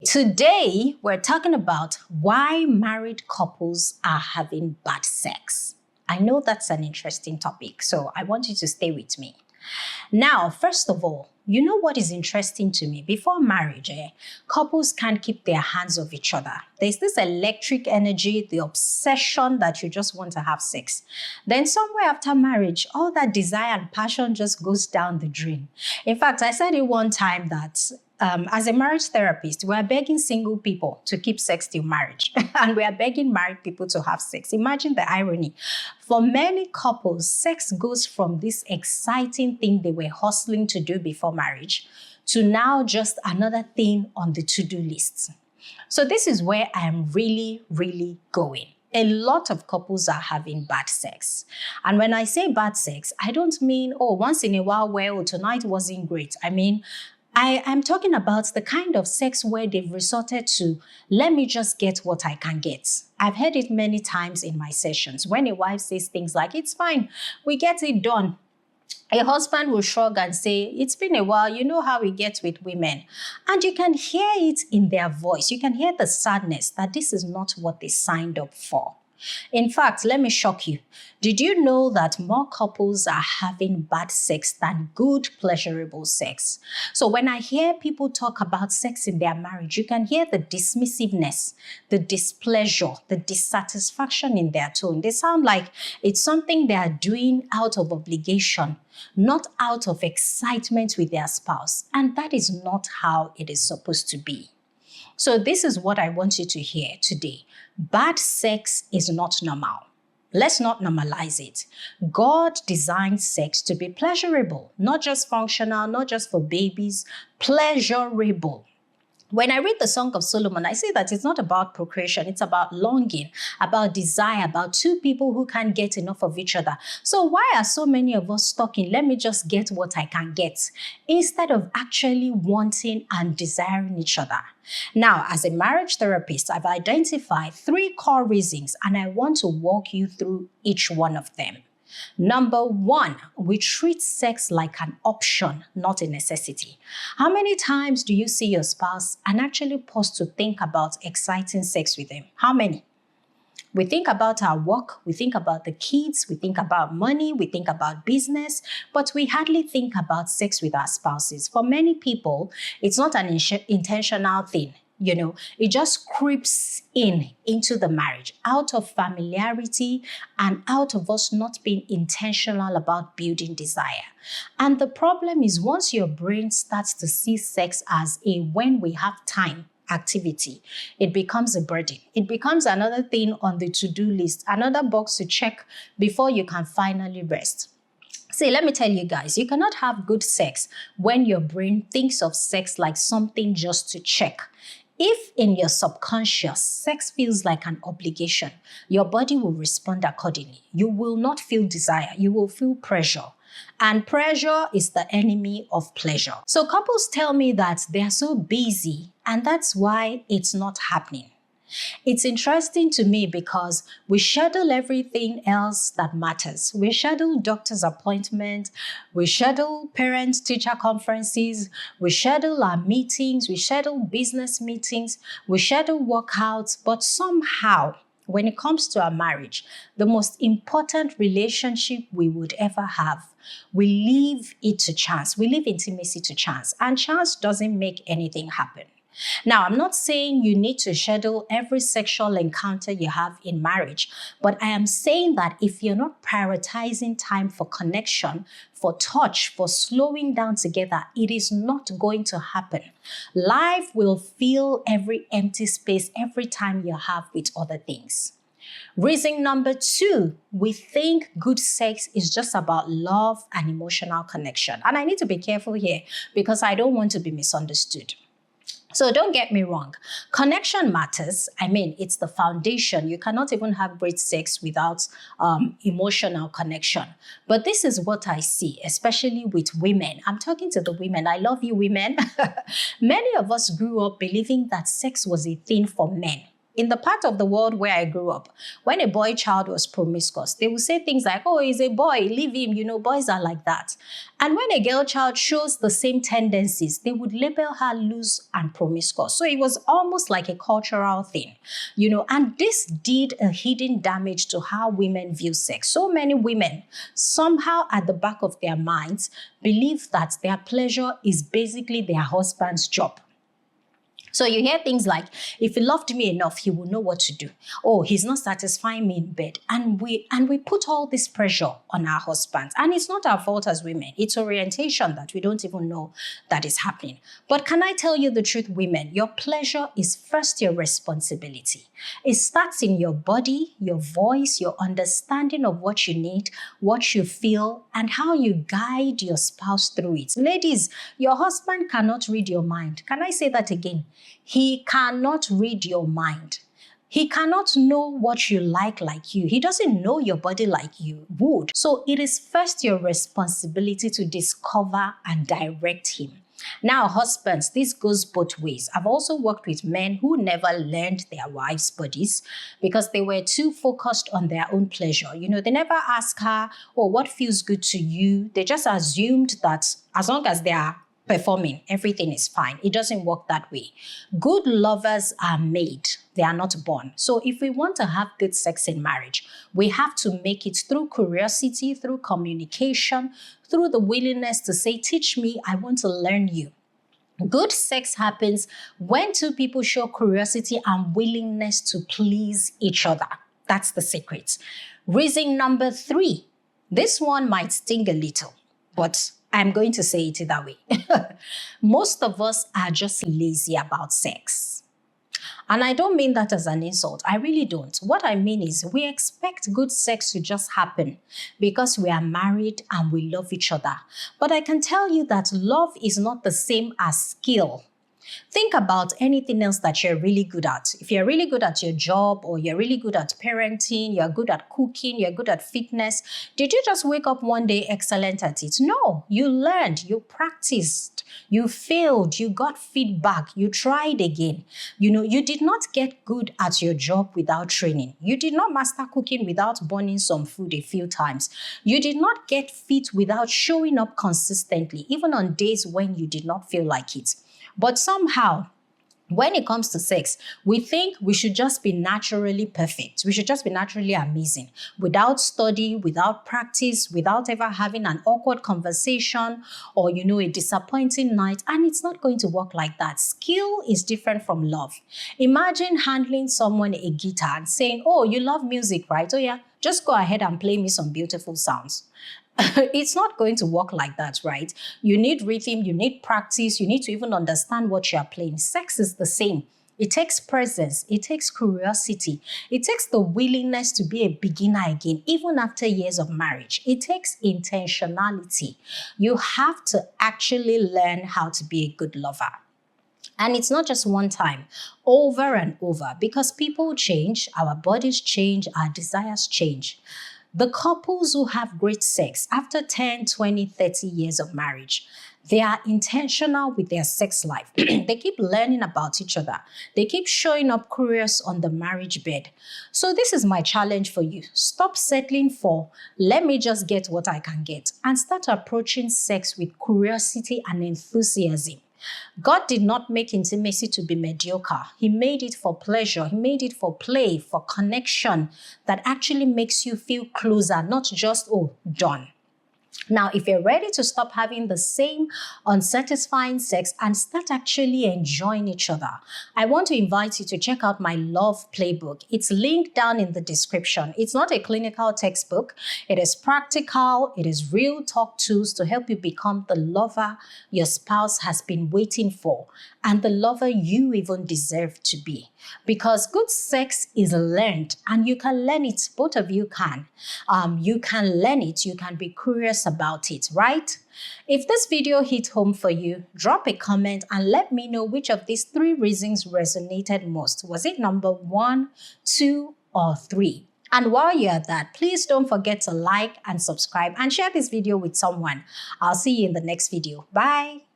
Today, we're talking about why married couples are having bad sex. I know that's an interesting topic, so I want you to stay with me. Now, first of all, you know what is interesting to me? Before marriage, couples can't keep their hands off each other. There's this electric energy, the obsession that you just want to have sex. Then somewhere after marriage, all that desire and passion just goes down the drain. In fact, I said it one time that as a marriage therapist, we are begging single people to keep sex till marriage, and we are begging married people to have sex. Imagine the irony. For many couples, sex goes from this exciting thing they were hustling to do before marriage to now just another thing on the to-do list. So this is where I am really going. A lot of couples are having bad sex. And when I say bad sex, I don't mean, oh, once in a while, well, tonight wasn't great. I mean, I'm talking about the kind of sex where they've resorted to, let me just get what I can get. I've heard it many times in my sessions when a wife says things like, it's fine, we get it done. A husband will shrug and say, it's been a while, you know how we get with women. And you can hear it in their voice. You can hear the sadness that this is not what they signed up for. In fact, let me shock you. Did you know that more couples are having bad sex than good, pleasurable sex? So when I hear people talk about sex in their marriage, you can hear the dismissiveness, the displeasure, the dissatisfaction in their tone. They sound like it's something they are doing out of obligation, not out of excitement with their spouse. And that is not how it is supposed to be. So this is what I want you to hear today. Bad sex is not normal. Let's not normalize it. God designed sex to be pleasurable, not just functional, not just for babies, pleasurable. When I read the Song of Solomon, I say that it's not about procreation. It's about longing, about desire, about two people who can't get enough of each other. So why are so many of us stuck in, let me just get what I can get, instead of actually wanting and desiring each other? Now, as a marriage therapist, I've identified 3 core reasons, and I want to walk you through each one of them. Number 1, we treat sex like an option, not a necessity. How many times do you see your spouse and actually pause to think about exciting sex with them? How many? We think about our work, we think about the kids, we think about money, we think about business, but we hardly think about sex with our spouses. For many people, it's not an intentional thing. You know, it just creeps into the marriage out of familiarity and out of us not being intentional about building desire. And the problem is, once your brain starts to see sex as a when we have time activity, it becomes a burden. It becomes another thing on the to-do list, another box to check before you can finally rest. See, let me tell you guys, you cannot have good sex when your brain thinks of sex like something just to check. If in your subconscious, sex feels like an obligation, your body will respond accordingly. You will not feel desire, you will feel pressure. And pressure is the enemy of pleasure. So couples tell me that they are so busy and that's why it's not happening. It's interesting to me because we schedule everything else that matters. We schedule doctor's appointments, we schedule parent-teacher conferences, we schedule our meetings, we schedule business meetings, we schedule workouts, but somehow, when it comes to our marriage, the most important relationship we would ever have, we leave it to chance. We leave intimacy to chance, and chance doesn't make anything happen. Now, I'm not saying you need to schedule every sexual encounter you have in marriage, but I am saying that if you're not prioritizing time for connection, for touch, for slowing down together, it is not going to happen. Life will fill every empty space every time you have with other things. Reason number 2, we think good sex is just about love and emotional connection. And I need to be careful here because I don't want to be misunderstood. So don't get me wrong, connection matters. I mean, it's the foundation. You cannot even have great sex without emotional connection. But this is what I see, especially with women. I'm talking to the women. I love you, women. Many of us grew up believing that sex was a thing for men. In the part of the world where I grew up, when a boy child was promiscuous, they would say things like, oh, he's a boy, leave him, boys are like that. And when a girl child shows the same tendencies, they would label her loose and promiscuous. So it was almost like a cultural thing, and this did a hidden damage to how women view sex. So many women, somehow at the back of their minds, believe that their pleasure is basically their husband's job. So you hear things like, if he loved me enough, he would know what to do. Oh, he's not satisfying me in bed. And we put all this pressure on our husbands. And it's not our fault as women. It's orientation that we don't even know that is happening. But can I tell you the truth, women? Your pleasure is first your responsibility. It starts in your body, your voice, your understanding of what you need, what you feel, and how you guide your spouse through it. Ladies, your husband cannot read your mind. Can I say that again? He cannot read your mind. He cannot know what you like you. He doesn't know your body like you would. So it is first your responsibility to discover and direct him. Now, husbands, this goes both ways. I've also worked with men who never learned their wives' bodies because they were too focused on their own pleasure. They never ask her, oh, what feels good to you? They just assumed that as long as they are performing, everything is fine. It doesn't work that way. Good lovers are made. They are not born. So if we want to have good sex in marriage, we have to make it through curiosity, through communication, through the willingness to say, teach me, I want to learn you. Good sex happens when two people show curiosity and willingness to please each other. That's the secret. Reason number 3. This one might sting a little, but I'm going to say it either way. Most of us are just lazy about sex. And I don't mean that as an insult. I really don't. What I mean is we expect good sex to just happen because we are married and we love each other. But I can tell you that love is not the same as skill. Think about anything else that you're really good at. If you're really good at your job, or you're really good at parenting, you're good at cooking, you're good at fitness, did you just wake up one day excellent at it? No, you learned, you practiced, you failed, you got feedback, you tried again. You did not get good at your job without training. You did not master cooking without burning some food a few times. You did not get fit without showing up consistently, even on days when you did not feel like it. But somehow, when it comes to sex, we think we should just be naturally perfect. We should just be naturally amazing without study, without practice, without ever having an awkward conversation or, a disappointing night. And it's not going to work like that. Skill is different from love. Imagine handling someone a guitar and saying, oh, you love music, right? Oh, yeah, just go ahead and play me some beautiful sounds. It's not going to work like that, right? You need rhythm, you need practice, you need to even understand what you're playing. Sex is the same. It takes presence, it takes curiosity, it takes the willingness to be a beginner again, even after years of marriage. It takes intentionality. You have to actually learn how to be a good lover. And it's not just one time, over and over, because people change, our bodies change, our desires change. The couples who have great sex after 10, 20, 30 years of marriage, they are intentional with their sex life. They keep learning about each other. They keep showing up curious on the marriage bed. So this is my challenge for you. Stop settling for, let me just get what I can get, and start approaching sex with curiosity and enthusiasm. God did not make intimacy to be mediocre. He made it for pleasure. He made it for play, for connection that actually makes you feel closer, not just, oh, done. Now, if you're ready to stop having the same unsatisfying sex and start actually enjoying each other, I want to invite you to check out my love playbook. It's linked down in the description. It's not a clinical textbook. It is practical. It is real talk tools to help you become the lover your spouse has been waiting for and the lover you even deserve to be. Because good sex is learned and you can learn it. Both of you can. You can learn it. You can be curious about it, right? If this video hit home for you, drop a comment and let me know which of these 3 reasons resonated most. Was it number 1, 2, or 3? And while you're at that, please don't forget to like and subscribe and share this video with someone. I'll see you in the next video. Bye.